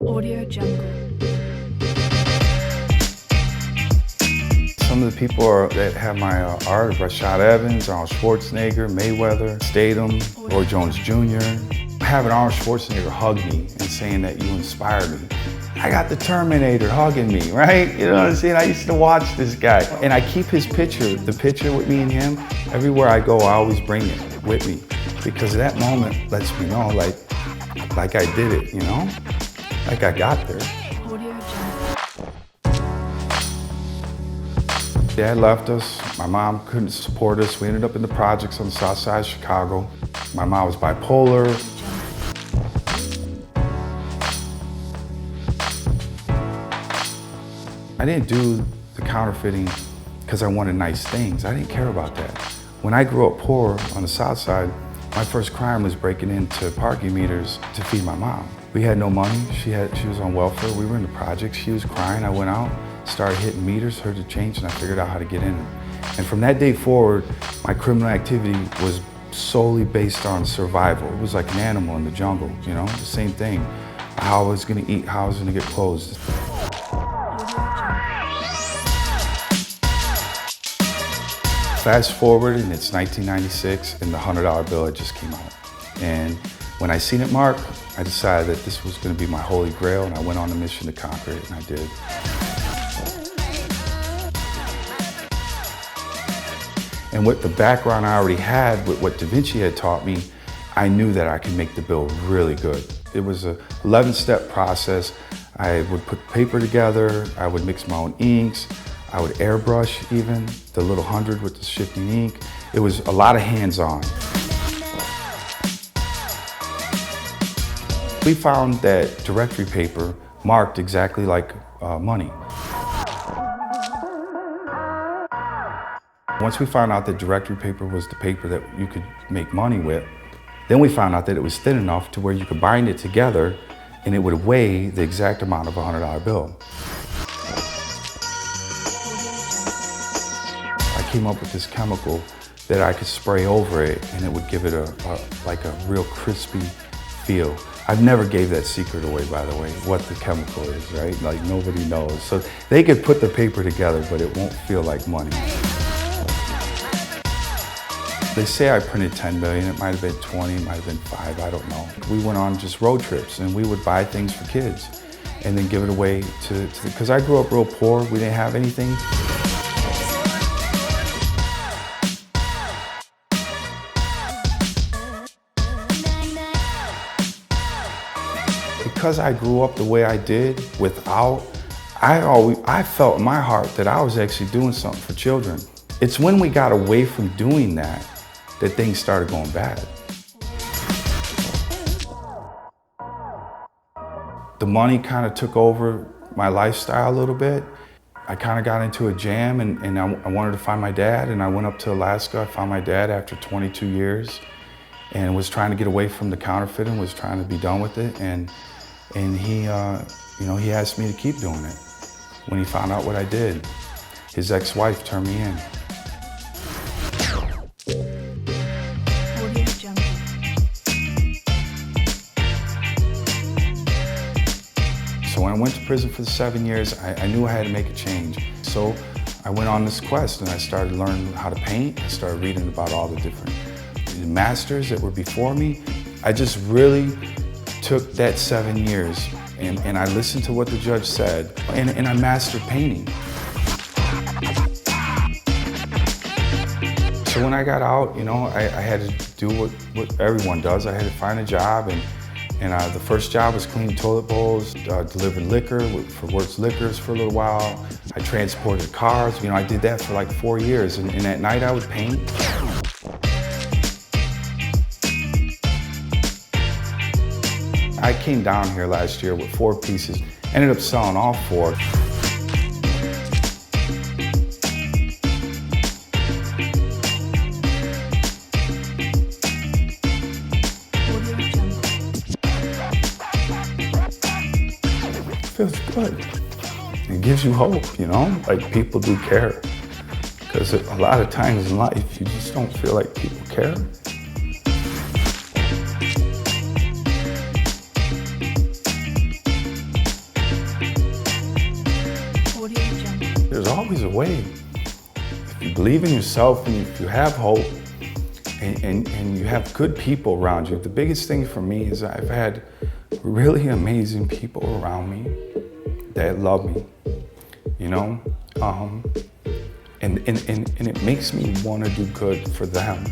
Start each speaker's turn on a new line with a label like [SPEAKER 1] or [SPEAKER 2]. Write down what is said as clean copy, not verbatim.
[SPEAKER 1] Audio Jungle.
[SPEAKER 2] Some of the people that have my art are Rashad Evans, Arnold Schwarzenegger, Mayweather, Statham, Roy Jones Jr. Having Arnold Schwarzenegger hug me and saying that you inspired me. I got the Terminator hugging me, right? You know what I'm saying? I used to watch this guy. And I keep his picture, the picture with me and him, everywhere I go, I always bring it with me. Because that moment lets me know, like I did it, you know? Like I got there.
[SPEAKER 1] Audio Jungle.
[SPEAKER 2] Dad left us. My mom couldn't support us. We ended up in the projects on the south side of Chicago. My mom was bipolar. I didn't do the counterfeiting because I wanted nice things. I didn't care about that. When I grew up poor on the south side, my first crime was breaking into parking meters to feed my mom. We had no money. She was on welfare. We were in the projects. She was crying. I went out, started hitting meters, heard the change, and I figured out how to get in. And from that day forward, my criminal activity was solely based on survival. It was like an animal in the jungle, you know, the same thing. How I was gonna eat, how I was gonna get clothes. Fast forward, and it's 1996, and the $100 bill had just came out. And when I seen it marked, I decided that this was gonna be my holy grail, and I went on a mission to conquer it, and I did. And with the background I already had, with what Da Vinci had taught me, I knew that I could make the bill really good. It was a 11-step process. I would put paper together, I would mix my own inks, I would airbrush even, the little 100 with the shifting ink. It was a lot of hands-on. We found that directory paper marked exactly like money. Once we found out that directory paper was the paper that you could make money with, then we found out that it was thin enough to where you could bind it together and it would weigh the exact amount of a $100 bill. I came up with this chemical that I could spray over it and it would give it like a real crispy feel. I've never gave that secret away, by the way, what the chemical is, right? Like nobody knows. So they could put the paper together, but it won't feel like money. They say I printed 10 million, it might have been 20, it might have been 5, I don't know. We went on just road trips and we would buy things for kids and then give it away because I grew up real poor, we didn't have anything. Because I grew up the way I did without, I felt in my heart that I was actually doing something for children. It's when we got away from doing that things started going bad. The money kind of took over my lifestyle a little bit. I kind of got into a jam and I wanted to find my dad, and I went up to Alaska. I found my dad after 22 years and was trying to get away from the counterfeiting, was trying to be done with it. And he, you know, he asked me to keep doing it when he found out what I did. His ex-wife turned me in.
[SPEAKER 1] Audio Jungle.
[SPEAKER 2] So when I went to prison for the 7 years, I knew I had to make a change. So I went on this quest and I started learning how to paint. I started reading about all the different masters that were before me. I just really took that 7 years and I listened to what the judge said and I mastered painting. So when I got out, you know, I had to do what everyone does. I had to find a job, and the first job was cleaning toilet bowls, delivering liquor for Works Liquors for a little while. I transported cars. You know, I did that for like 4 years, and at night I would paint. I came down here last year with 4 pieces, ended up selling all 4. Feels good. It gives you hope, you know? Like people do care. Because a lot of times in life, you just don't feel like people care. always a way. If you believe in yourself and if you have hope and you have good people around you, the biggest thing for me is I've had really amazing people around me that love me, you know? And it makes me want to do good for them.